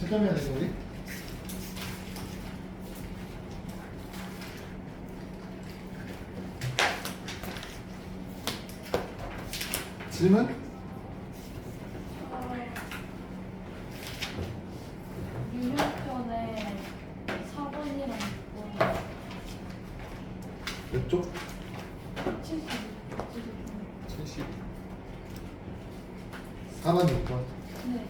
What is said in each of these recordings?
잠깐만요, 우리. 질문? 유형편에 4번이랑 6번 몇 쪽? 70. 70. 4번, 6번. 네.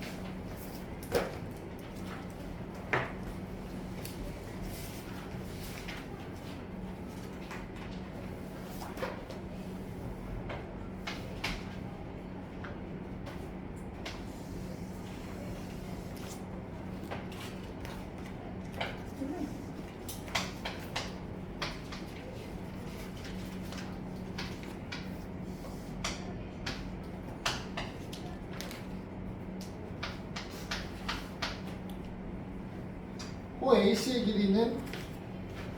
호 AC의 길이는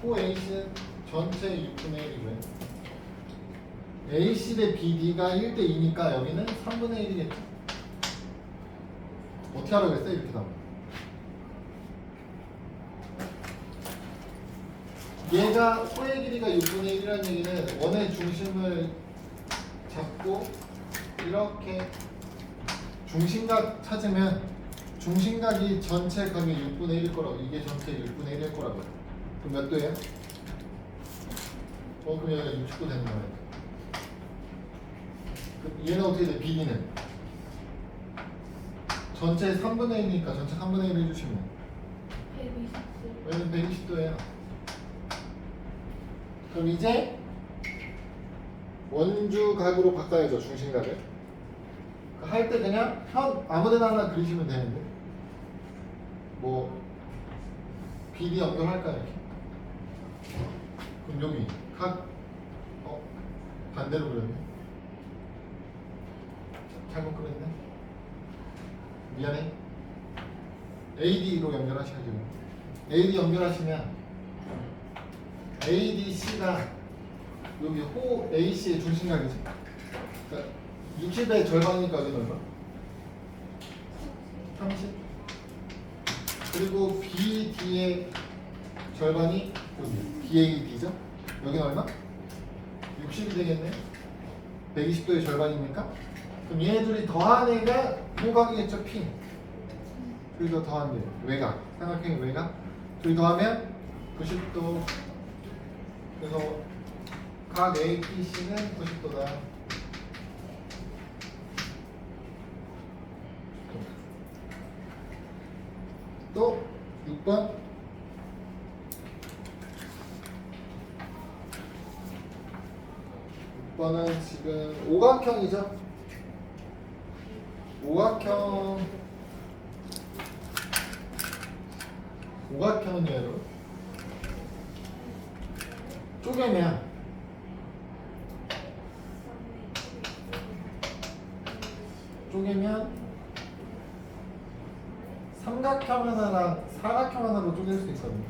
호 AC는 전체 6분의 1이고요. AC 대 BD가 1대 2니까 여기는 3분의 1이겠죠. 어떻게 하라고 했어요? 이렇게 나오면. 얘가 호의 길이가 6분의 1이라는 얘기는 원의 중심을 잡고 이렇게 중심각 찾으면 중심각이 전체 각의 6분의 1일 거라고. 이게 전체 6분의 1일 거라고요. 그럼 몇 도예요? 그럼 여기가 60도 되는 거예요. 그럼 얘는 어떻게 돼? BD는 전체 3분의 1이니까 전체 3분의 1 해주시면 120. 얘는 120도예요. 그럼 이제 원주각으로 바꿔야죠, 중심각을. 할 때 그냥 아무데나 하나 그리시면 되는데 뭐 BD 연결할까요? 이렇게? 그럼 여기 각 반대로 그렸네. 잘못 그렸네. 미안해. AD로 연결하셔야죠. AD 연결하시면 ADC가 여기 호 AC의 중심각이지. 그러니까 60의 절반이니까 여기는 얼마? 30. 그리고 BD의 절반이 여기 BAD죠? 여기는 얼마? 60이 되겠네. 120도의 절반이니까. 그럼 얘네들이 더한 애가 호각이겠죠? P. 그리고 더한 애 외곽. 삼각형의 외곽. 둘이 더하면 90도. 그래서 각 APC는 90도다. 또 6번 6번은 지금 오각형이죠. 오각형은 얘로 쪼개면 삼각형 하나랑 사각형 하나로 쪼갤 수 있거든요.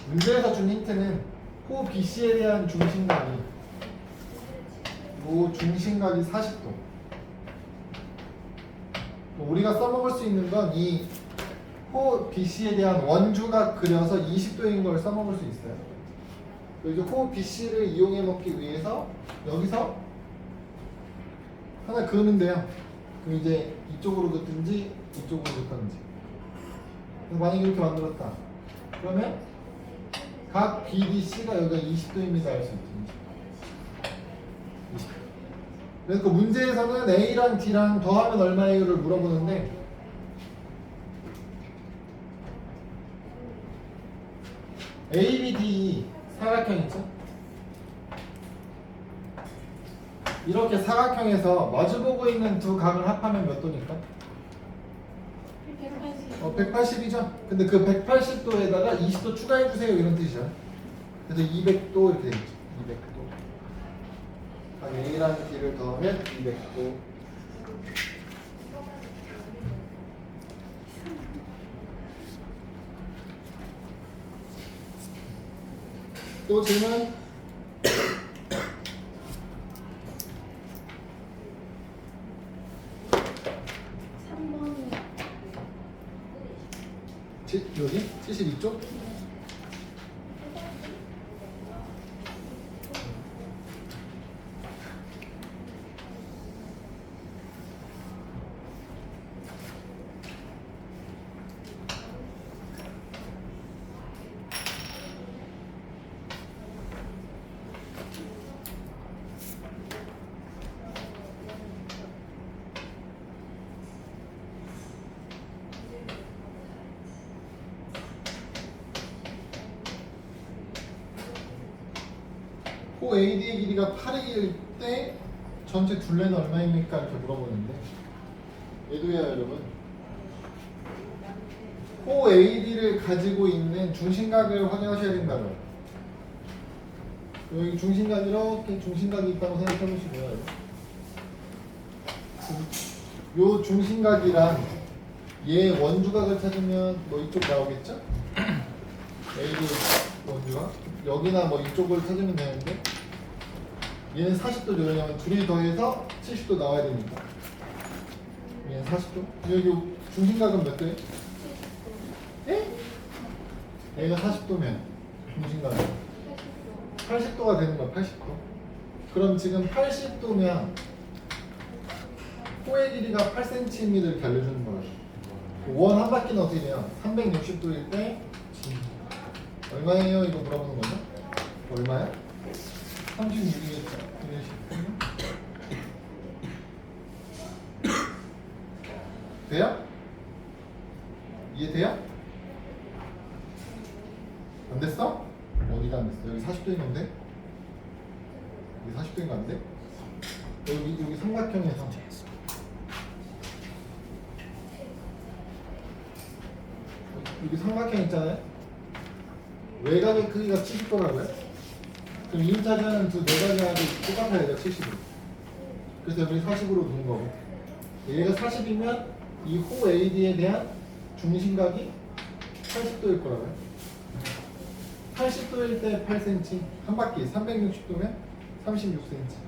문제에서 준 힌트는 호 BC에 대한 중심각이 요 중심각이 40도. 우리가 써먹을 수 있는 건 이 호 BC에 대한 원주각 그려서 20도인 걸 써먹을 수 있어요. 그리고 호 BC를 이용해 먹기 위해서 여기서 하나 그으면 돼요. 그럼 이제 이쪽으로 긋든지 이쪽으로 긋든지. 만약에 이렇게 만들었다. 그러면 각 BDC가 여기가 20도입니다 할 수 있지. 20도. 그래서 그 문제에서는 A랑 D랑 더하면 얼마예요를 물어보는데 ABD 사각형이죠. 이렇게 사각형에서 마주보고 있는 두 각을 합하면 몇 도니까? 180. 180이죠. 근데 그 180도에다가 20도 추가해주세요 이런 뜻이죠. 그래서 200도 이렇게 되겠죠. 200도. A랑 D를 더하면 200도. 또 질문? 여기 72쪽? 호 AD의 길이가 8일 때 전체 둘레는 얼마입니까? 이렇게 물어보는데 얘도야 여러분, 호 AD를 가지고 있는 중심각을 확인하셔야 된다고요. 여기 중심각 이렇게 중심각이 있다고 생각해 보시고요. 요 중심각이랑 얘 원주각을 찾으면 뭐 이쪽 나오겠죠? AD 원주각 여기나 뭐 이쪽을 찾으면 되는데 얘는 40도죠. 왜냐면 둘이 더해서 70도 나와야 되니까. 얘는 40도. 여기 중심각은 몇 도예요? 예? 얘가 40도면 중심각은 80도가 되는 거야. 80도. 그럼 지금 80도면 호의 길이가 8cm를 이렇게 알려주는 거예요. 원 한 바퀴는 어떻게 돼요? 360도일 때 얼마예요? 이거 물어보는 거죠? 얼마야? 36이겠죠. 돼요? 이해돼요? 안 됐어? 어디가 안 됐어? 여기 40도인 건데? 여기 40도인 거 안 돼? 여기 삼각형에서 여기 삼각형 있잖아요? 외곽의 크기가 70도라고요? 그럼 2차전은 두 내각이 똑같아야 돼요. 70으로. 그래서 여기 40으로 두는 거고, 얘가 40이면 이 호 AD에 대한 중심각이 80도일 거라고요. 80도일 때 8cm, 한 바퀴 360도면 36cm.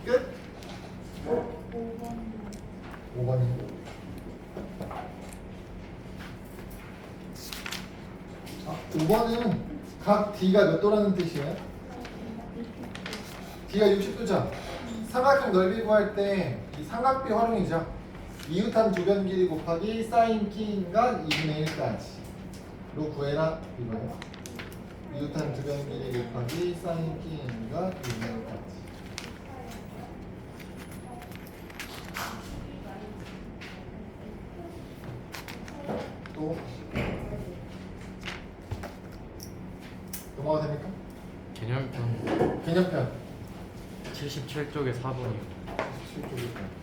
끝? 5번이. 아, 5번은 각 D가 몇 도라는 뜻이에요? D가 60도죠? 삼각형 넓이 구할 때 이 삼각비 활용이죠. 이웃한 두 변 길이 곱하기 사인 K인각 2분의 1까지로 구해라 이거예요. 이웃한 두 변 길이 곱하기 사인 K인각 2분의 1까지. 또 넘어가도 됩니까? 개념편 개념편 77쪽에 4번이요. 7쪽이요.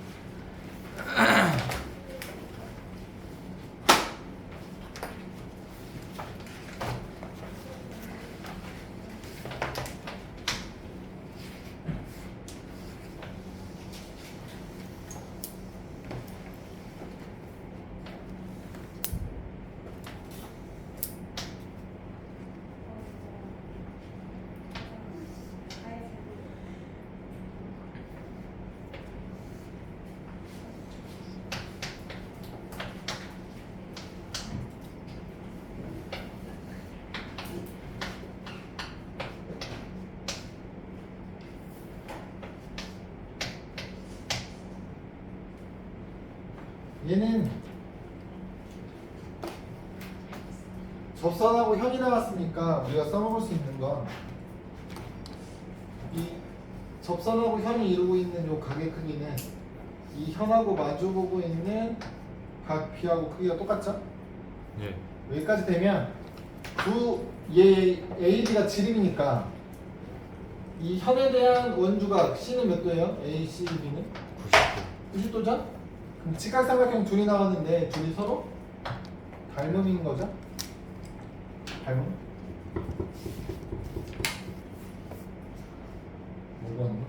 얘는 접선하고 현이 나왔으니까 우리가 써먹을 수 있는 건 이 접선하고 현이 이루고 있는 요 각의 크기는 이 현하고 마주보고 있는 각 B하고 크기가 똑같죠? 네. 여기까지 되면 얘 AB가 지름이니까 이 현에 대한 원주각 C는 몇 도예요? A, C, B는? 90도. 90도죠? 그럼 직각삼각형 둘이 나왔는데 둘이 서로 닮음인 거죠? 닮음? 뭐가 하는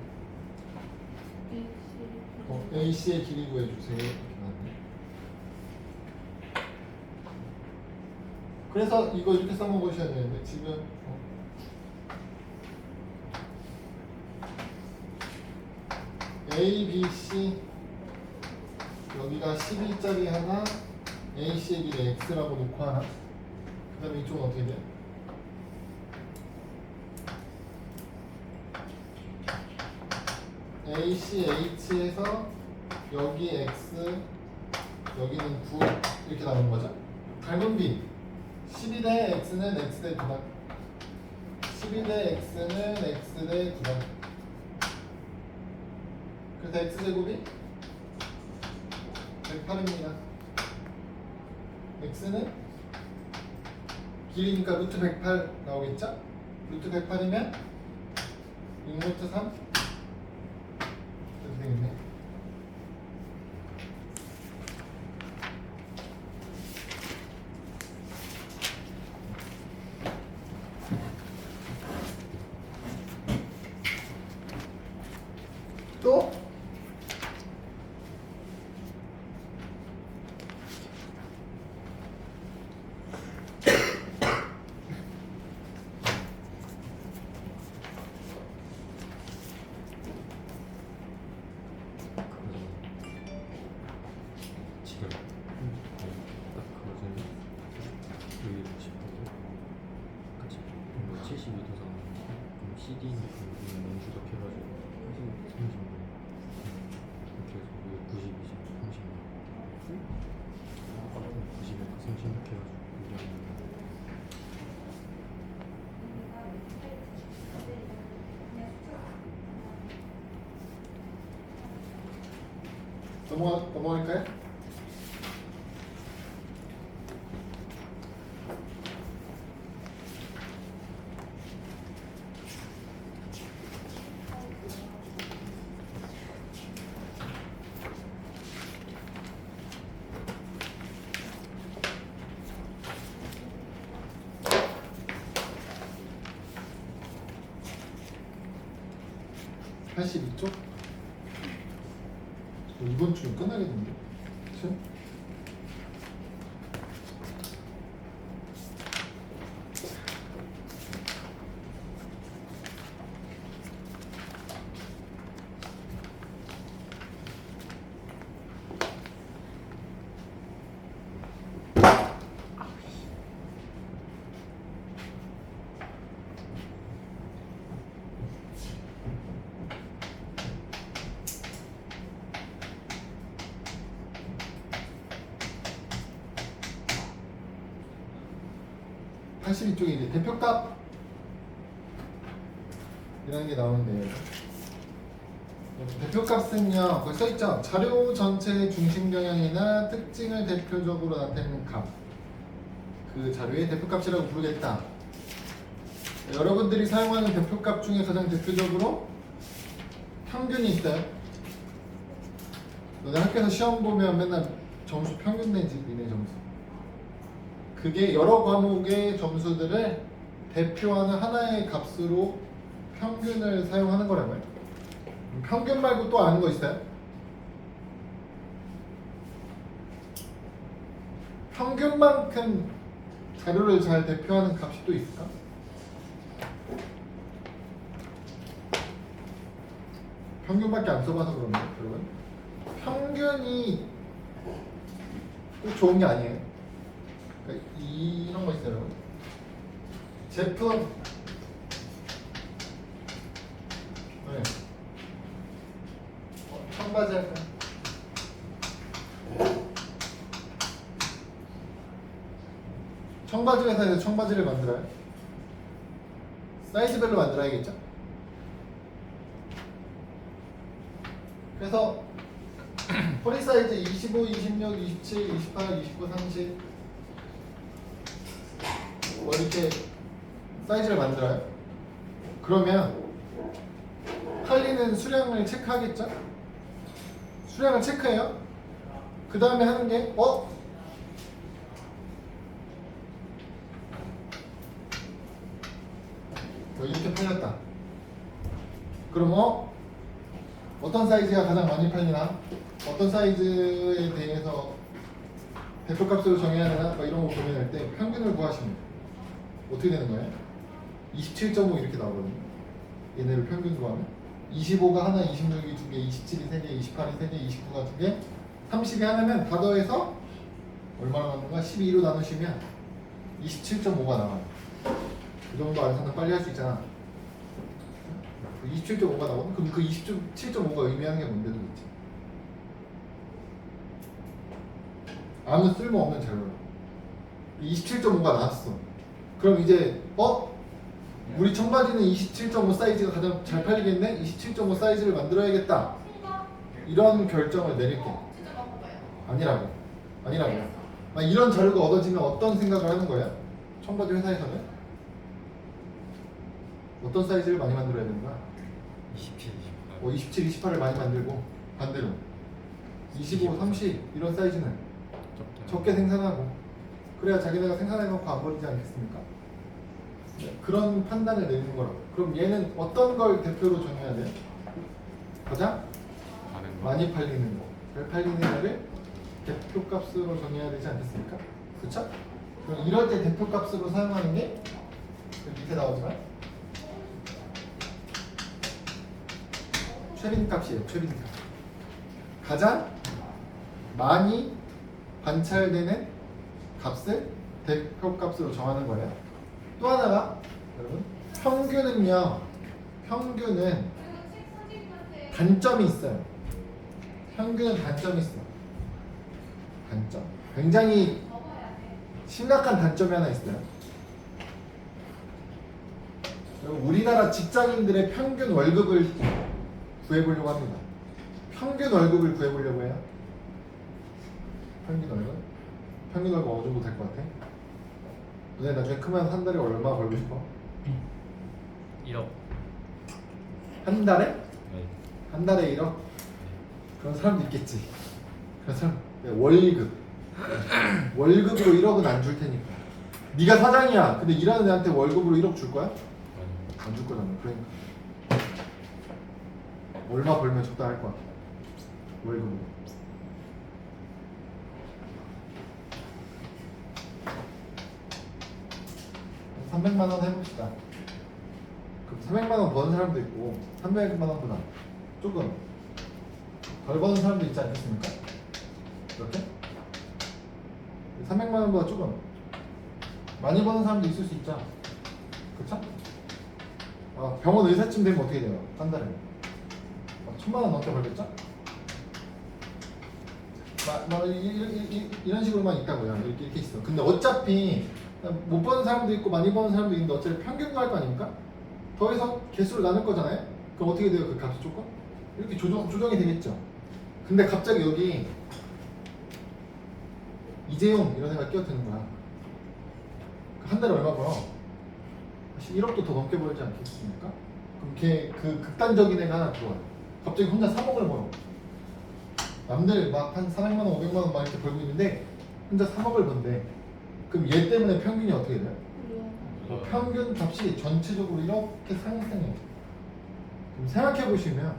거야? AC의 길이 구해주세요. 이렇게 나왔네. 그래서 이거 이렇게 써먹으셔야 되는데 지금 A, B, C 여기가 12짜리 하나 AC의 길이 X라고 놓고 하나 그 다음에 이쪽은 어떻게 돼? ACH에서 여기 X 여기는 9 이렇게 나오는 거죠. 닮은 B 12대 X는 X대 9다 12대 X는 X대 9다 그래서 X제곱이 108입니다. X는 길이니까 루트 108 나오겠죠? 루트 108이면 6루트 3 이렇게 되겠네. 또 지금 딱 그거는 여기 보시고 같이 72도 상황 그럼 CD는 그냥 연주도 해가지고 30분 이렇게 해서 여기 90이지 30분 90에서 36 해가지고 유리하는 넘어갈까요? (82쪽) 이번 주면 끝나겠는데? 그치? (82쪽에) 이제 대표값 이라는 게 나오는데요. 대표값은요 거기 써있죠. 자료 전체의 중심 경향이나 특징을 대표적으로 나타내는 값, 그 자료의 대표값이라고 부르겠다. 여러분들이 사용하는 대표값 중에 가장 대표적으로 평균이 있어요. 너네 학교에서 시험 보면 맨날 점수 평균 내지, 니네 점수. 그게 여러 과목의 점수들을 대표하는 하나의 값으로 평균을 사용하는 거라고요. 평균 말고 또 아는 거 있어요? 평균만큼 자료를 잘 대표하는 값이 또 있을까? 평균밖에 안 써봐서 그런가요, 여러분? 평균이 꼭 좋은 게 아니에요. 그러니까 이런 거 있어요, 여러분. 제품 네. 청바지 할까요? 청바지 회사에서 청바지를 만들어요. 사이즈별로 만들어야겠죠? 그래서 허리 사이즈 25, 26, 27, 28, 29, 30 뭐 이렇게 사이즈를 만들어요. 그러면 팔리는 수량을 체크하겠죠? 수량을 체크해요. 그 다음에 하는 게 이렇게 팔렸다. 그럼 어떤 사이즈가 가장 많이 팔리나? 어떤 사이즈에 대해서 대표값으로 정해야 되나? 막 이런 거 고민할 때 평균을 구하시면 돼요. 어떻게 되는 거예요? 27.5 이렇게 나오거든요. 얘네를 평균 구하면 25가 하나, 26이 두 개, 27이 세 개, 28이 세 개, 29가 두 개, 30이 하나면 다 더해서 얼마나 나오는가? 12로 나누시면 27.5가 나와요. 그 정도 안에서는 빨리 할 수 있잖아. 27.5가 나오면 그럼 그 27.5가 의미하는 게 뭔데 도대체? 아무 쓸모없는 자료야. 27.5가 나왔어. 그럼 이제 우리 청바지는 27.5 사이즈가 가장 잘 팔리겠네? 27.5 사이즈를 만들어야겠다. 이런 결정을 내릴게. 아니라고. 막 이런 자료가 얻어지면 어떤 생각을 하는 거야? 청바지 회사에서는 어떤 사이즈를 많이 만들어야 되는 거야? 27, 28을 많이 만들고 반대로 25, 30 이런 사이즈는 적게 생산하고 그래야 자기네가 생산해놓고 안 버리지 않겠습니까? 네, 그런 판단을 내리는 거라고. 그럼 얘는 어떤 걸 대표로 정해야 돼? 가장 많이 팔리는 거, 잘 팔리는 거를 대표값으로 정해야 되지 않겠습니까? 그쵸? 그럼 이럴 때 대표값으로 사용하는 게 밑에 나오지만 최빈값이에요. 최빈값. 가장 많이 관찰되는 값을 대표값으로 정하는 거예요. 또 하나가 여러분 평균은 단점이 있어요. 평균은 단점이 있어. 단점. 굉장히 심각한 단점이 하나 있어요. 여러분, 우리나라 직장인들의 평균 월급을 구해보려고 합니다. 평균 월급을 구해보려고 해요. 평균 월급? 평균 월급 어느 정도 될 것 같아? 너네 나중에 크면 한 달에 얼마 벌고 싶어? 1억. 한 달에? 네. 한 달에 1억? 그런 사람도 있겠지. 그런 사람 월급으로 1억은 안 줄 테니까. 네가 사장이야. 근데 일하는 애한테 월급으로 1억 줄 거야? 안 줄 거잖아. 그러니까 얼마 벌면 적당할 것 같아. 월급으로. 한 300만 원 해봅시다. 그럼 300만 원 버는 사람도 있고 300만 원보다 조금 덜 버는 사람도 있지 않겠습니까? 이렇게? 300만 원보다 조금 많이 버는 사람도 있을 수 있죠. 그쵸? 병원 의사쯤 되면 어떻게 돼요? 한 달에 1000만 원 넘게 벌겠죠? 이런 식으로만 있다고요. 이렇게 있어. 근데 어차피 못 버는 사람도 있고 많이 버는 사람도 있는데 어차피 평균 구할 거 아닙니까? 더해서 개수를 나눌 거잖아요. 그럼 어떻게 돼요? 그 값이 조금? 이렇게 조정이 되겠죠. 근데 갑자기 여기 이재용 이런 애가 끼어드는 거야. 한 달에 얼마 벌어? 1억도 더 넘게 벌지 않겠습니까? 그럼 걔 그 극단적인 애가 하나 들어와요. 갑자기 혼자 3억을 벌어. 남들 막 한 400만 원, 500만 원 막 이렇게 벌고 있는데 혼자 3억을 번대. 그럼 얘 때문에 평균이 어떻게 돼요? 평균 값이 전체적으로 이렇게 상승해요. 그럼 생각해 보시면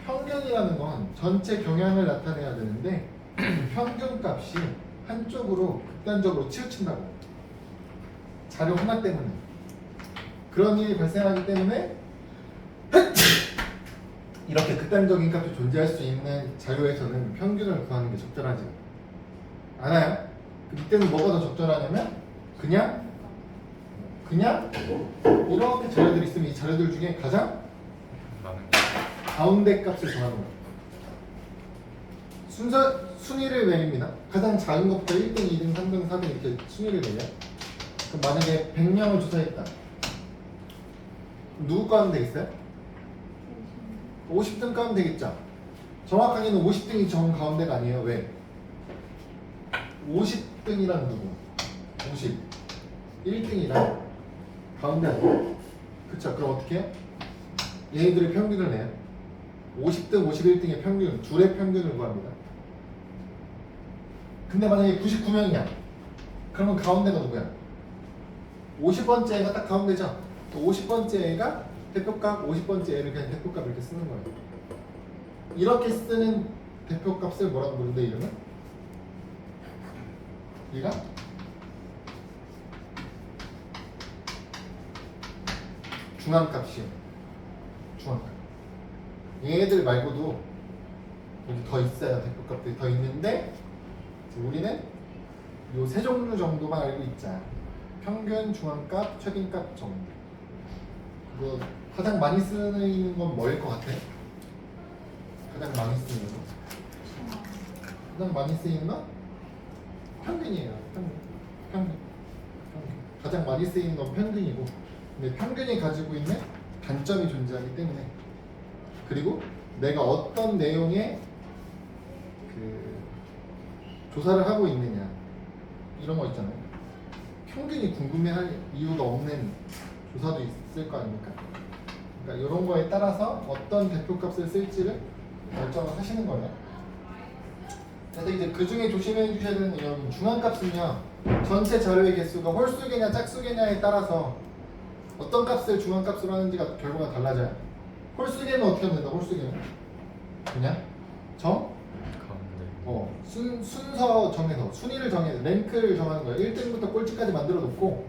평균이라는 건 전체 경향을 나타내야 되는데 평균 값이 한쪽으로 극단적으로 치우친다고. 자료 하나 때문에. 그런 일이 발생하기 때문에 이렇게 극단적인 값이 존재할 수 있는 자료에서는 평균을 구하는 게 적절하지 않아요. 이때는 뭐가 더 적절하냐면 그냥 이렇게 자료들이 있으면 이 자료들 중에 가장 가운데 값을 정하는 거예요. 순위를 매깁니다. 가장 작은 것부터 1등, 2등, 3등, 4등 이렇게 순위를 매겨요. 그럼 만약에 100명을 조사했다. 누구 가면 되겠어요? 50등 가면 되겠죠. 정확하게는 50등이 정 가운데가 아니에요. 왜? 50등이란 누구? 50. 1등이란 가운데 아니에요. 그쵸? 그럼 어떻게 해요? 얘네들의 평균을 내요. 50등, 51등의 평균, 둘의 평균을 구합니다. 근데 만약에 99명이야. 그러면 가운데가 누구야? 50번째가 딱 가운데죠? 또 50번째 애가 대표값, 50번째 애를 그냥 대표값 이렇게 쓰는 거예요. 이렇게 쓰는 대표값을 뭐라고 부르는데 이름은? 얘가 중앙값이에요. 중앙값. 얘네들 말고도 여기 더 있어요. 대표값들이 더 있는데 우리는 요 세 종류 정도만 알고 있자. 평균, 중앙값, 최빈값 정도. 뭐 가장 많이 쓰는 건 뭐일 것 같아? 가장 많이 쓰는 거? 가장 많이 쓰이는 건 평균이에요. 평균. 가장 많이 쓰이는 건 평균이고, 근데 평균이 가지고 있는 단점이 존재하기 때문에, 그리고 내가 어떤 내용의 그 조사를 하고 있느냐 이런 거 있잖아요. 평균이 궁금해할 이유가 없는 조사도 있을 거 아닙니까? 그러니까 이런 거에 따라서 어떤 대표값을 쓸지를 결정을 하시는 거예요. 그래서 이제 그 중에 조심해 주셔야 되는 이런 중앙값은요, 전체 자료의 개수가 홀수개냐 짝수개냐에 따라서 어떤 값을 중앙값으로 하는지가 결과가 달라져요. 홀수개는 어떻게 하면 된다? 홀수개는 그냥 가운데. 순서 정해서 순위를 정해서 랭크를 정하는 거예요. 1등부터 꼴찌까지 만들어 놓고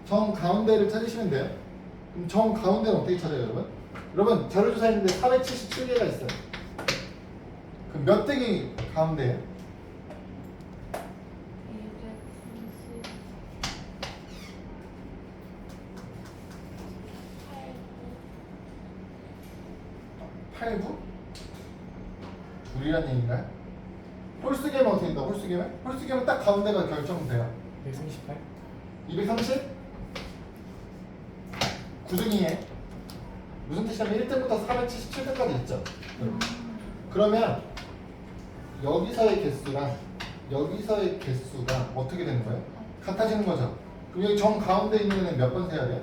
정 가운데를 찾으시면 돼요. 그럼 정 가운데는 어떻게 찾아요, 여러분? 여러분 자료조사했는데 477개가 있어요. 그럼 몇 등이 가운데예요? 8부? 둘이란 얘기인가요? 홀수개면 어떻게 된다? 홀수개면 딱 가운데가 결정돼요. 138? 230? 9등이에 무슨 뜻이냐면 1등부터 477등까지 있죠. 그러면 여기서의 개수랑 여기서의 개수가 어떻게 되는 거예요? 같아지는 거죠. 그럼 여기 정 가운데 있는 애는 몇 번 세야 돼요?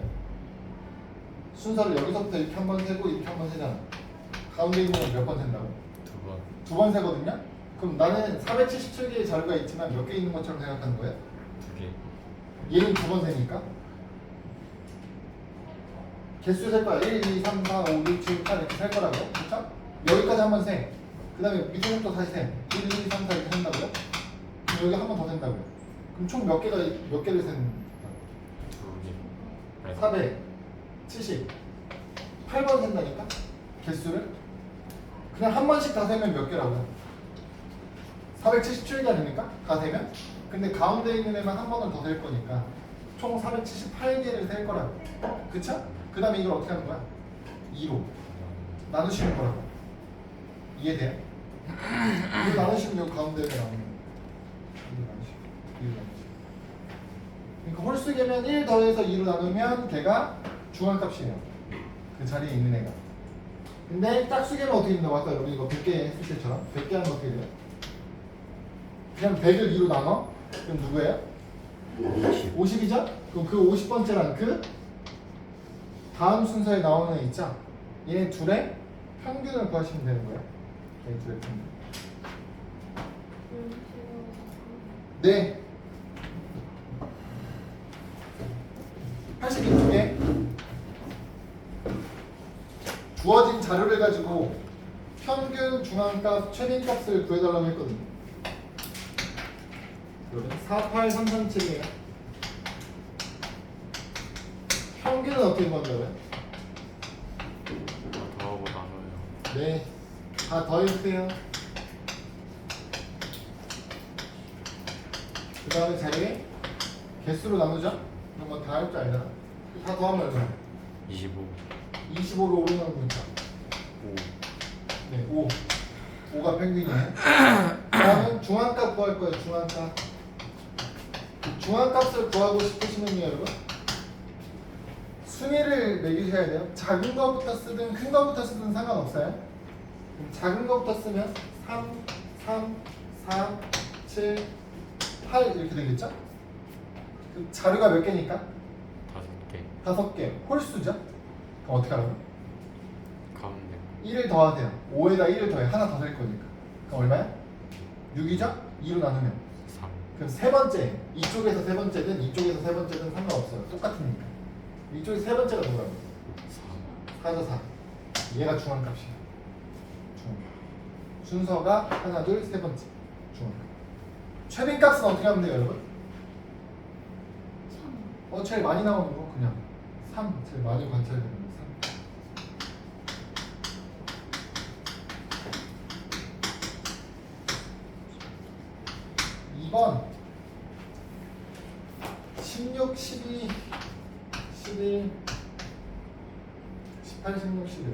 순서를 여기서부터 이렇게 한 번 세고 이렇게 한 번 세잖아. 가운데 있는 애는 몇 번 센다고? 2번. 2번 세거든요? 그럼 나는 477개의 자료가 있지만 몇 개 있는 것처럼 생각하는 거예요? 2개. 얘는 2번 세니까 개수 셀 거야. 1, 2, 3, 4, 5, 6, 7, 8 이렇게 셀 거라고요. 그렇죠? 여기까지 한 번 세. 그 다음에 밑에부터 다시 세. 1, 2, 3, 4 이렇게 센다고요? 그럼 여기 한 번 더 센다고요. 그럼 총 몇 개를 세는 2개. 470 8번 센다니까? 개수를? 그냥 한 번씩 다 세면 몇 개라고요? 477개 아닙니까? 다 세면? 근데 가운데 있는 애만 한 번을 더 셀 거니까 총 478개를 셀 거라고. 그쵸? 그 다음에 이걸 어떻게 하는 거야? 2로 나누시는 거라고. 이해돼요? 이거 나누시면 여기 가운데가 나오는 거예요. 그러니까 홀수개면 1 더해서 2로 나누면 걔가 중앙값이에요. 그 자리에 있는 애가. 근데 짝수개면 어떻게 된다고 아까 여러분 이거 100개 했을 때처럼 100개 하면 어떻게 돼요? 그냥 100을 2로 나눠? 그럼 누구예요? 50이죠? 그럼 그 50번째란 그 다음 순서에 나오는 애 있죠? 얘네 둘의 평균을 구하시면 되는 거예요. 얘네 둘의 평균. 네. 82쪽에 주어진 자료를 가지고 평균, 중앙값, 최빈값을 구해달라고 했거든요. 여러분 48337이에요. 평균은 어떻게 구한다고요? 더하고 나눠요. 네, 다 더해주세요. 그 다음에 자리에 개수로 나누죠? 그런 건 다 할 줄 알잖아. 다 더하면 얼마야? 25. 25로 5로 나누니까 5. 네, 5. 5가 평균이에요. 다음은 중앙값 구할 거예요. 중앙값. 중앙값을 구하고 싶으시면요, 여러분. 순위를 매기셔야 돼요. 작은 거부터 쓰든 큰 거부터 쓰든 상관없어요. 그럼 작은 거부터 쓰면 3, 3, 4, 7, 8 이렇게 되겠죠? 그 자료가 몇 개니까? 5개. 5개. 홀수죠? 그럼 어떻게 하라고? 가운데. 1을 더하세요. 5에다 1을 더해. 하나 더 셀 거니까. 그럼 얼마야? 6이죠? 2로 나누면. 3. 그럼 세 번째. 이쪽에서 세 번째든 이쪽에서 세 번째든 상관없어요. 똑같으니까. 이쪽이 세 번째가 누구라고? 4. 4죠 4. 얘가 중앙값이야. 중앙값. 순서가 하나 둘 세 번째 중앙값. 최빈값은 어떻게 하면 돼요 여러분? 3. 제일 많이 나오는 거 그냥 3 제일 많이 관찰되는 거 3. 2번 16, 12, 11, 18, 16, 11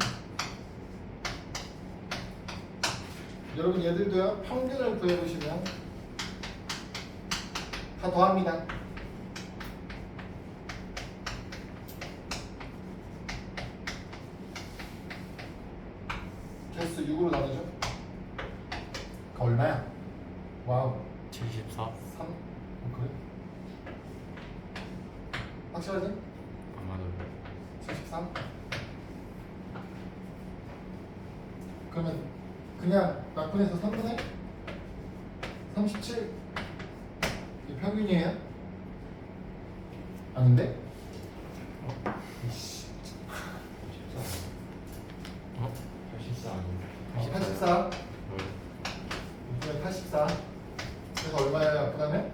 여러분 얘들도요 평균을 구해보시면 다 더합니다. 개수 6으로 나누죠. 그 얼마야? 와우 74. 3? 그래? 확실하지? 아마도 73? 그러면 그냥 약분해서 3분의 37? 이게 평균이에요? 아닌데? 이씨. 84 아니에요? 84 뭐예요? 이번에 84 그래서 얼마예요 약분하면?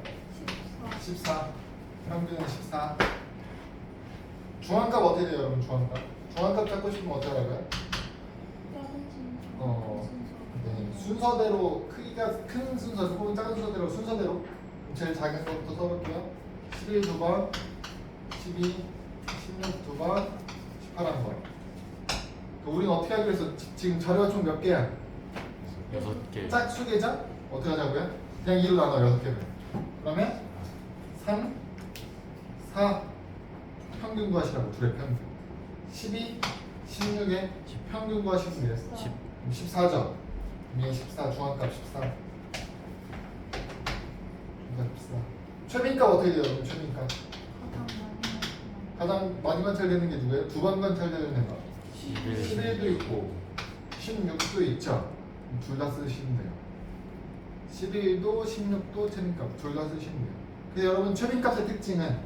14. 14 평균은 14 중앙값 어떻게 돼요 여러분 중앙값? 중앙값 찾고 싶으면 어떻게 하라고요? 작은 순서. 어. 큰 네, 순서. 순서대로 크기가 큰 순서 혹은 작은 순서대로 제일 작은 것부터 써볼게요. 11 2번, 12, 16 2번, 18 1번. 우리는 어떻게 하기로 했어? 지금 자료가 총 몇 개야? 6개. 짝수계자? 어떻게 하자고요? 그냥 2로 나눠 6개를. 그러면 3, 4 평균 구하시라고 둘의 평균. 12, 16의 평균 구하시면 되겠어. 14죠. 위에 14 중앙값 14. 중앙값 14. 최빈값 어떻게 돼요? 그럼 최빈값 가장 많이 관찰되는 게 누구예요? 두 번 관찰되는 애가 11도 있고 16도 있죠. 둘 다 쓰시면 돼요. 11도 16도 최빈값 둘 다 쓰시면 돼요. 근데 여러분 최빈값의 특징은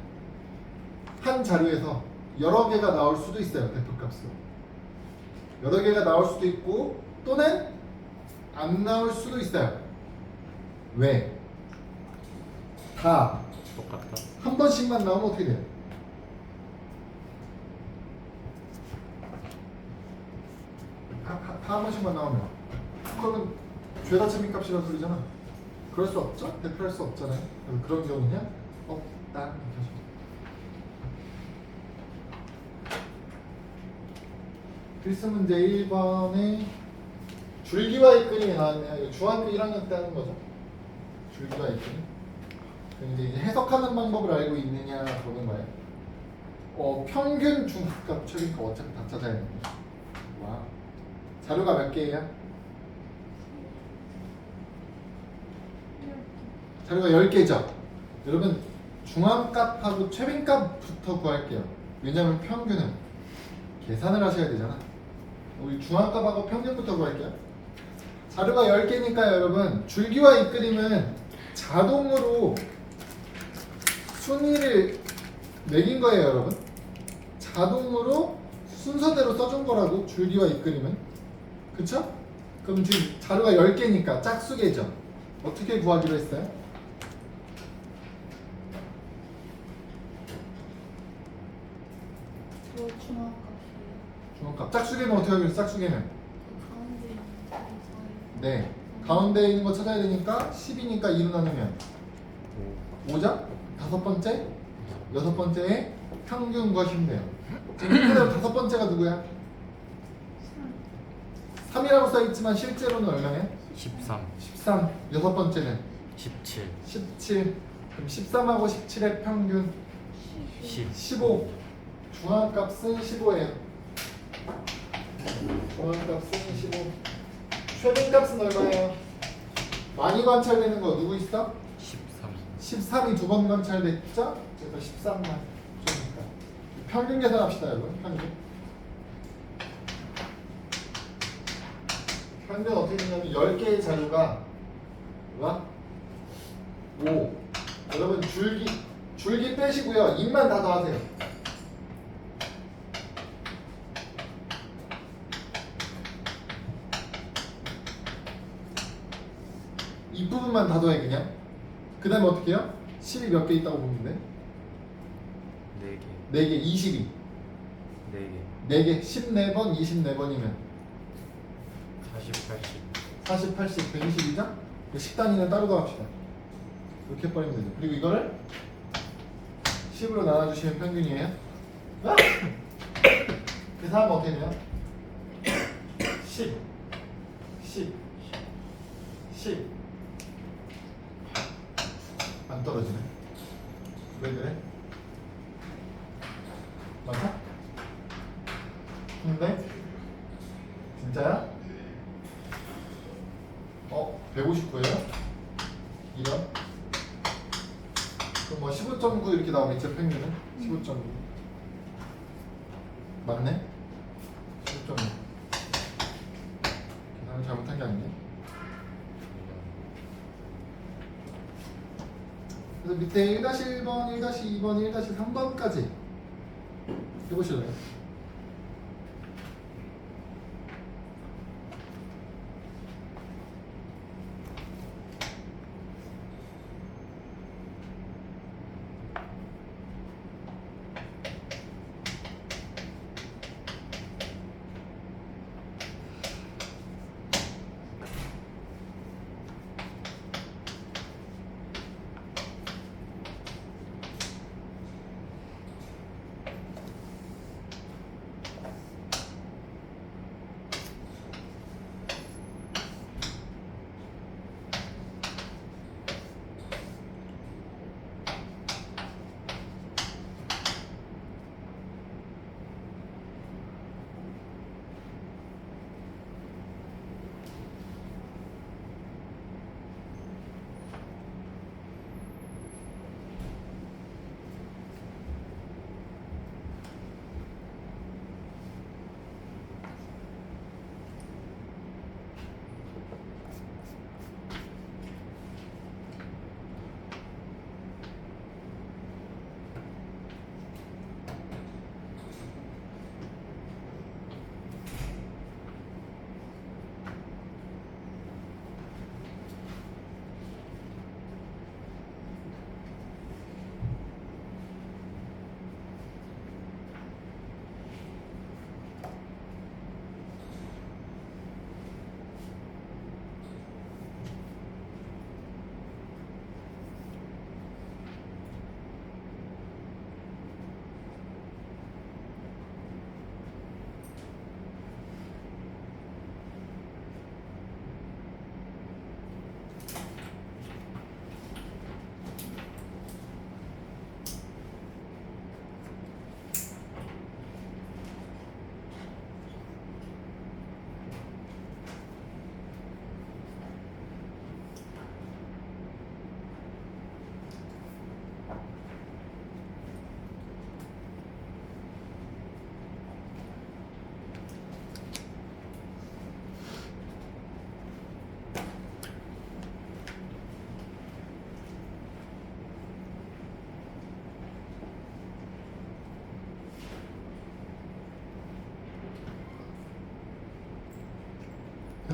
한 자료에서 여러 개가 나올 수도 있어요. 대표값으로 여러 개가 나올 수도 있고 또는 안 나올 수도 있어요. 왜? 다 똑같다. 한 번씩만 나오면 어떻게 돼요? 한 번씩만 나오면 그러면 죄다 최빈값이라고 소리잖아. 그럴 수 없죠? 대표할 수 없잖아요. 그래서 그런 경우는 없다 이렇게 하시면 필수 문제 1번에 줄기와 이끌림이 나왔네요. 이거 중학교 1학년 때 하는 거죠. 줄기와 이끌림. 근데 이제 해석하는 방법을 알고 있느냐 보는 거예요. 평균 중값 최빈값 어차피 다 찾아야 되는 거죠. 와. 자료가 몇 개예요? 자료가 10개죠. 여러분 중앙값하고 최빈값부터 구할게요. 왜냐하면 평균은 계산을 하셔야 되잖아. 우리 중앙값하고 평균부터 구할게요. 자료가 10개니까 여러분 줄기와 이끌림은 자동으로 순위를 매긴 거예요 여러분. 자동으로 순서대로 써준 거라고 줄기와 이끌림은. 그쵸? 그럼 지금 자료가 10개니까 짝수계죠. 어떻게 구하기로 했어요? 저 중앙값이에요. 중앙값. 짝수계는 어떻게 하기로 했어요? 짝수계는? 그 가운데 있는 거 네. 가운데 있는 거 찾아야 되니까 10이니까 2로 나누면 5죠? 다섯 번째, 여섯 번째에 평균 구하시면 돼요. 지금 그대로 다섯 번째가 누구야? 3이라고 써있지만 실제로는 얼마예요? 13. 13. 여섯 번째는 17. 17. 그럼 13하고 17의 평균 10. 15. 중앙값은 15예요. 중앙값은 15. 최빈값은 얼마예요? 많이 관찰되는 거 누구 있어? 13. 13이 두 번 관찰됐죠? 그래서 13만 최빈값. 평균 계산합시다 여러분. 평균. 평균 어떻게 되냐면 10개의 자료가 뭐야? 5. 여러분 줄기 빼시고요. 입만 다 더하세요. 전부만 다 더해 그냥. 그 다음에 어떻게 해요? 10이 몇 개 있다고 보면 돼? 4개 4개 22. 4개 4개 14번 24번이면 40 80 40, 80, 120이죠? 10단위는 따로 더합시다. 이렇게 해버리면 되죠. 그리고 이거를 10으로 나눠주시면 평균이에요. 그래서 하면 어떻게 돼요? 10 안 떨어지네. 왜 그래? 맞아? 근데? 진짜야? 159예요? 이런? 그럼 뭐 15.9 이렇게 나오겠죠 평균은? 15.9 맞네? 15.9 계산을 잘못한 게 아니네. 그래서 밑에 1-1번, 1-2번, 1-3번까지 해보실래요?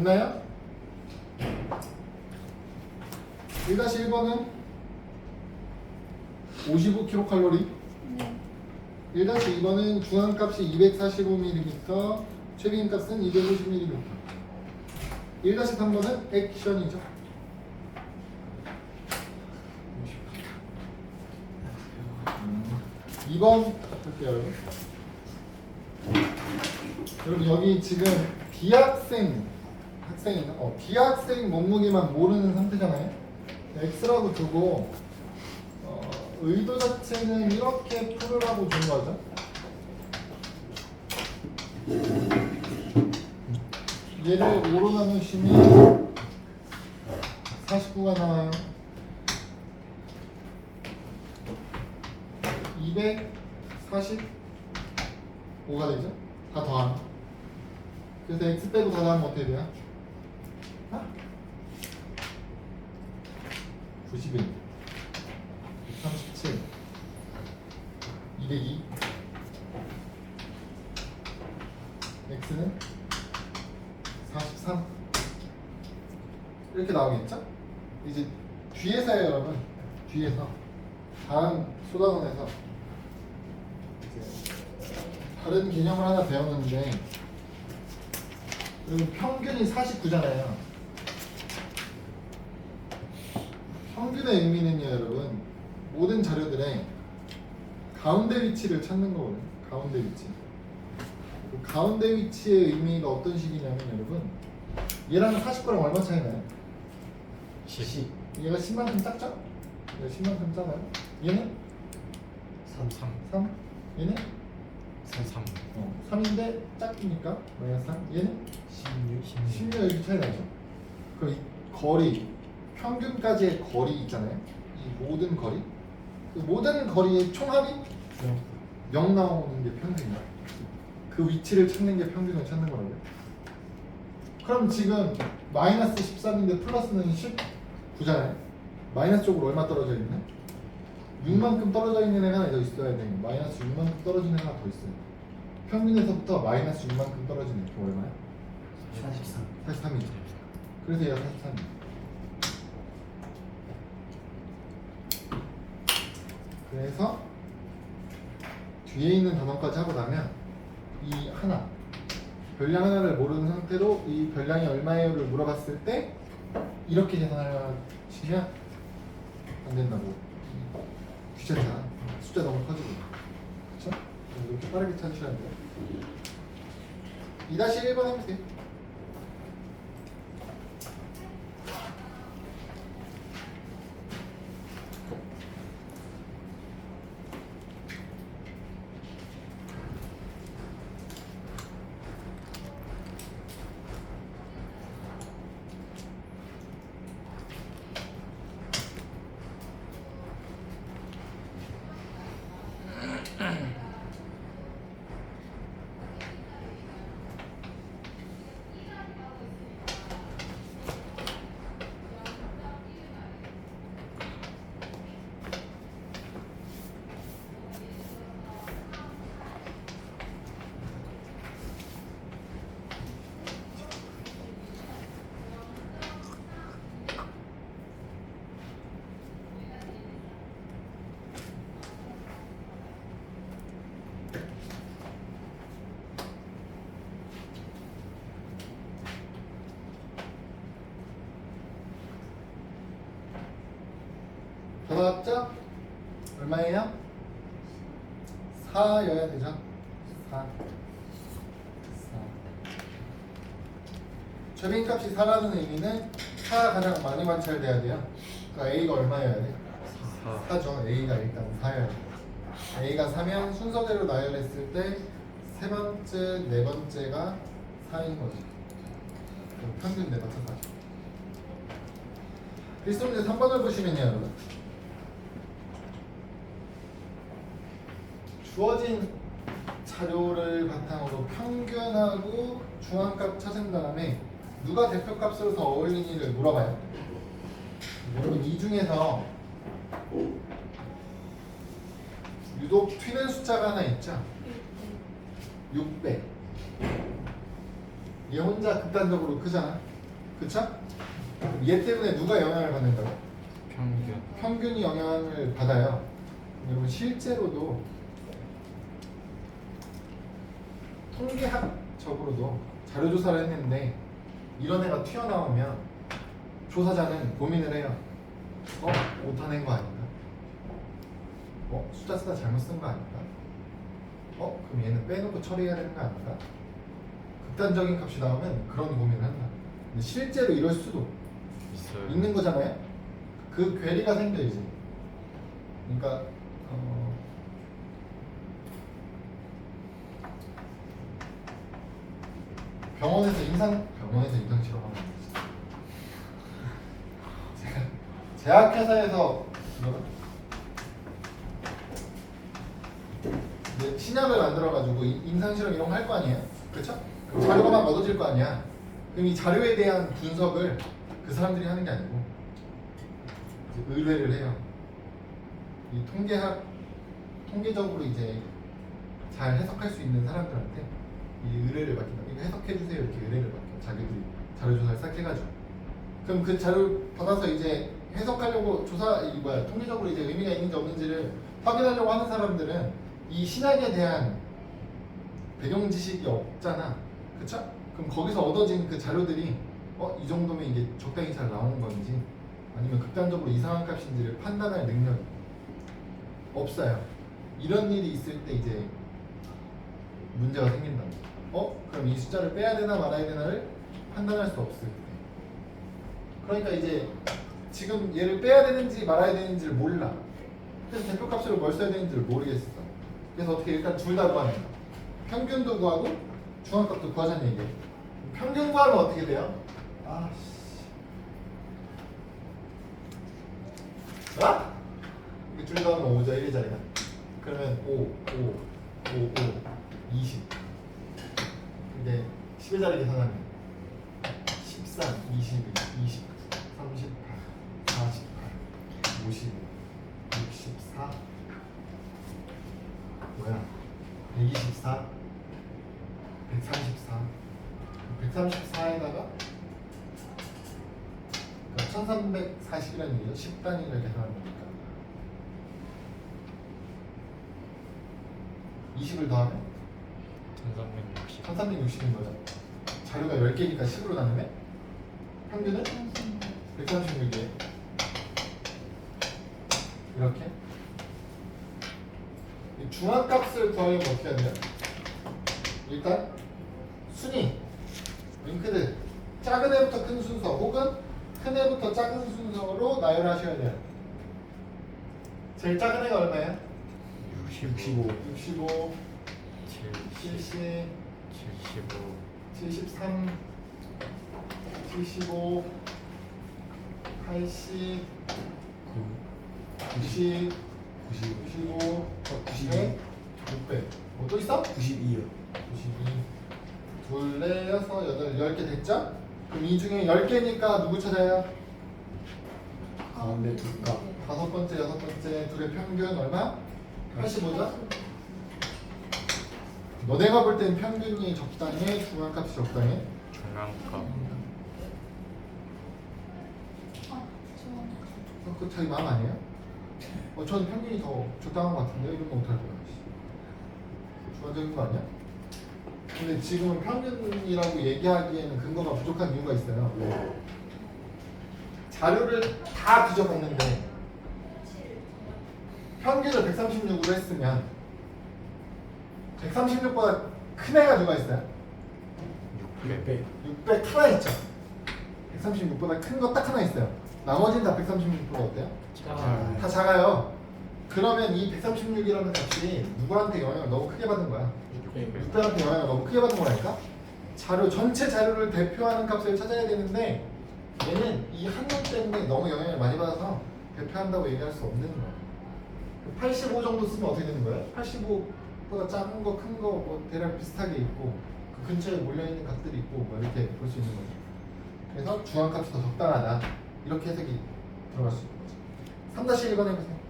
됐나요? 1-1번은 55kcal, 네. 1-2번은 중앙값이 245ml, 최빈값은 250ml. 1-3번은 액션이죠. 2번 할게요. 여러분 여기 지금 비학생 몸무게만 모르는 상태잖아요. X라고 두고 의도 자체는 이렇게 풀으라고 준 거죠. 얘를 5로 나누시면 49가 나와요. 245가 되죠? 다 더하면. 그래서 X 빼고 다 더하면 어떻게 돼요? 91, 137, 202. X는 43. 이렇게 나오겠죠? 이제 뒤에서요 여러분. 뒤에서 다음 소단원에서 이제 다른 개념을 하나 배웠는데 여기 평균이 49잖아요. 평균의 의미는요 여러분 모든 자료들의 가운데 위치를 찾는 거거든요. 가운데 위치. 그 가운데 위치의 의미가 어떤 식이냐면 여러분 얘랑 49랑 얼마 차이 나요? 10. 얘가 10만큼 작죠? 얘가 10만큼 작아요. 얘는 3. 3. 얘는 3. 3인데 작으니까 마이너스 3. 얘는 16. 16 이렇게 차이 나죠. 그럼 이 거리 평균까지의 거리 있잖아요. 이 모든 거리 그 모든 거리의 총합이 0 나오는 게 평균이야. 그 위치를 찾는 게 평균을 찾는 거라고요. 그럼 지금 마이너스 13인데 플러스는 19잖아요. 마이너스 쪽으로 얼마 떨어져 있네? 6만큼 떨어져 있는 애가 하나 더 있어야 돼. 마이너스 6만큼 떨어진 애가 더 있어요. 평균에서부터 마이너스 6만큼 떨어진 애. 그 얼마야? 43. 43이죠. 그래서 얘가 43이에요. 그래서 뒤에 있는 단원까지 하고 나면 이 하나 별량 하나를 모르는 상태로 이 별량이 얼마예요를 물어봤을 때 이렇게 계산하시면 안 된다고. 귀찮잖아. 숫자 너무 커지고. 그쵸? 이렇게 빠르게 찾으셔야 돼요. 2-1번 해보세요. 더 나왔죠? 얼마예요? 4여야 되죠? 4. 최빈값이 4라는 의미는 4가 가장 많이 관찰돼야 돼요. 그러니까 A가 얼마여야 돼? 4죠. A가 일단 4여야 돼. A가 4면 순서대로 나열했을 때 세 번째, 네 번째가 4인 거지. 그럼 평균 네 번째 4. 필수 문제 3번을 보시면요 여러분 주어진 자료를 바탕으로 평균하고 중앙값 찾은 다음에 누가 대표값으로 더 어울리니를 물어봐요. 여러분 이 중에서 유독 튀는 숫자가 하나 있죠? 600. 얘 혼자 극단적으로 크잖아. 그쵸? 얘 때문에 누가 영향을 받는다고? 평균. 평균이 영향을 받아요. 여러분 실제로도 통계학적으로도 자료조사를 했는데 이런 애가 튀어나오면 조사자는 고민을 해요. 못하는 거 아닌가? 숫자 쓰다 잘못 쓴 거 아닌가? 그럼 얘는 빼놓고 처리해야 되는 거 아닌가? 극단적인 값이 나오면 그런 고민을 한다. 근데 실제로 이럴 수도 있어요. 있는 거잖아요. 그 괴리가 생겨 이제. 그러니까 병원에서 임상 치료하는 거지. 제가 제약회사에서 이제 신약을 만들어가지고 임상 실험 이런 거 할 거 아니에요, 그렇죠? 자료가 막 얻어질 거 아니야. 그럼 이 자료에 대한 분석을 그 사람들이 하는 게 아니고 이제 의뢰를 해요. 이 통계적으로 이제 잘 해석할 수 있는 사람들한테 이 의뢰를 맡긴다. 이거 해석해 주세요 이렇게 의뢰를 맡겨. 자기들이 자료 조사를 싹 해가지고. 그럼 그 자료 받아서 이제 해석하려고 통계적으로 이제 의미가 있는지 없는지를 확인하려고 하는 사람들은 이 신학에 대한 배경 지식이 없잖아, 그쵸? 그럼 거기서 얻어진 그 자료들이 이 정도면 이게 적당히 잘 나오는 건지 아니면 극단적으로 이상한 값인지를 판단할 능력이 없어요. 이런 일이 있을 때 이제 문제가 생긴다. 그럼 이 숫자를 빼야 되나 말아야 되나를 판단할 수 없을 때. 그러니까 이제 지금 얘를 빼야 되는지 말아야 되는지를 몰라. 그래서 대표값으로 뭘 써야 되는지를 모르겠어. 그래서 어떻게 일단 둘 다 구하는 거야. 평균도 구하고 중앙값도 구하자는 얘기예요. 평균 구하면 어떻게 돼요? 이게 둘 다 하면 5죠, 1의 자리가. 그러면 5, 20. 이게 10의 자리 계산하면 13, 21, 29, 38, 48, 55, 64 124, 134 134에다가 1340이라는 얘기죠. 10단위를 계산하는 거니까 20을 더하면 1360. 1360인 거죠. 자료가 10개니까 10으로 나누면 평균은 136이에요. 이렇게 이 중앙값을 구하려면 어떻게 해야 돼요? 일단 순위, 링크드, 작은 애부터 큰 순서 혹은 큰 애부터 작은 순서로 나열하셔야 돼요. 제일 작은 애가 얼마예요? 65. 65, 70. 70, 75. 73, 75, 80, 90, 95, 100, 600. 또 있어? 92요. 92. 둘, 넷, 여섯, 여덟, 10개 됐죠? 그럼 이 중에 10개니까 누구 찾아요? 가운데 두 값. 다섯 번째, 여섯 번째 둘의 평균 얼마? 85죠? 너네가 볼 땐 평균이 적당해? 중앙값이 적당해? 중앙값. 그 자기 마음 아니에요? 저는 평균이 더 적당한 것 같은데 이러면 어떡할 거야? 주관적인 거 아니야? 근데 지금은 평균이라고 얘기하기에는 근거가 부족한 이유가 있어요. 자료를 다 뒤져봤는데 평균을 136으로 했으면 136보다 큰 애가 누가 있어요? 600. 600 하나 있죠. 136보다 큰 거 딱 하나 있어요. 나머지는 다 136보다 어때요? 다 작아요. 그러면 이 136이라는 값이 누구한테 영향을 너무 크게 받은 거야? 600한테 영향을 너무 크게 받은 거라니까? 전체 자료를 대표하는 값을 찾아야 되는데 얘는 이 한 놈 때문에 너무 영향을 많이 받아서 대표한다고 얘기할 수 없는 거야. 85 정도 쓰면 어떻게 되는 거예요? 85보다 작은 거, 큰 거 뭐 대략 비슷하게 있고 그 근처에 몰려있는 값들이 있고 뭐 이렇게 볼 수 있는 거죠. 그래서 중앙값이 더 적당하다. 이렇게 해석이 들어갈 수 있는 거죠. 3-1번 해보세요.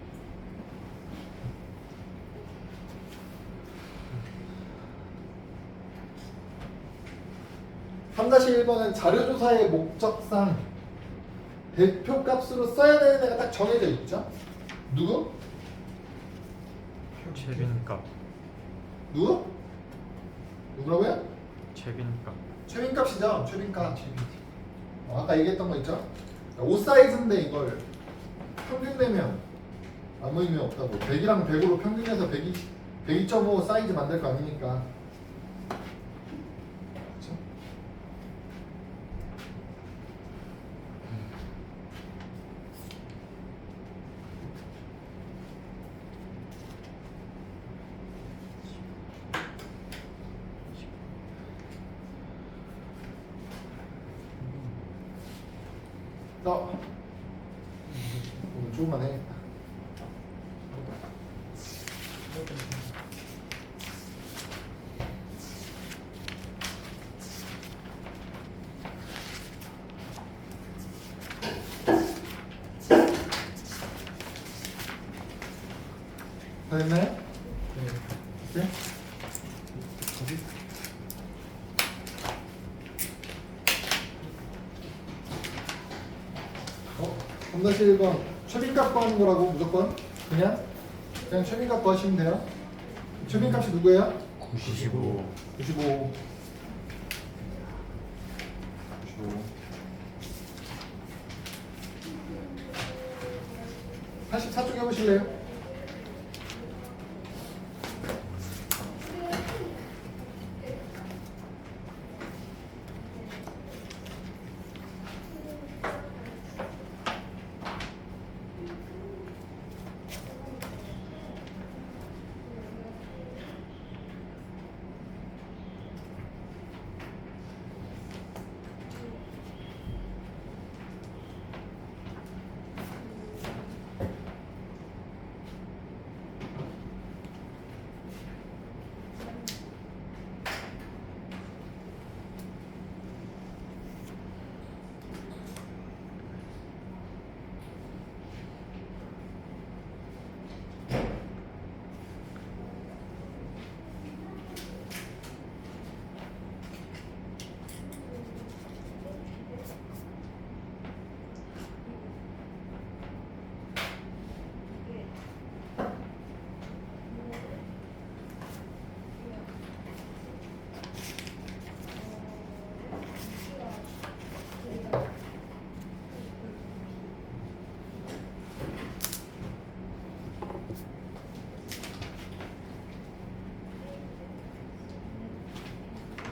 (3-1번은) 자료조사의 목적상 대표값으로 써야 되는 애가 딱 정해져 있죠. 누구? 최빈값. 누구? 누구라고요? 최빈값. 최빈값이죠. 최빈값. 아까 얘기했던 거 있죠. 5 사이즈인데 이걸 평균 내면 아무 의미 없다고. 100이랑 100으로 평균해서 102.5 사이즈 만들 거 아니니까. 그렇죠? 오늘 조금만 해야겠다. 다 됐나요? 네. 3-1번 최빈값 구하는 거라고 무조건 그냥 최빈값 구하시면 돼요. 최빈값이 누구예요? 95 95 84쪽 해보실래요?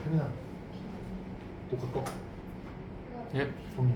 혜민아 또 긁어 예 종이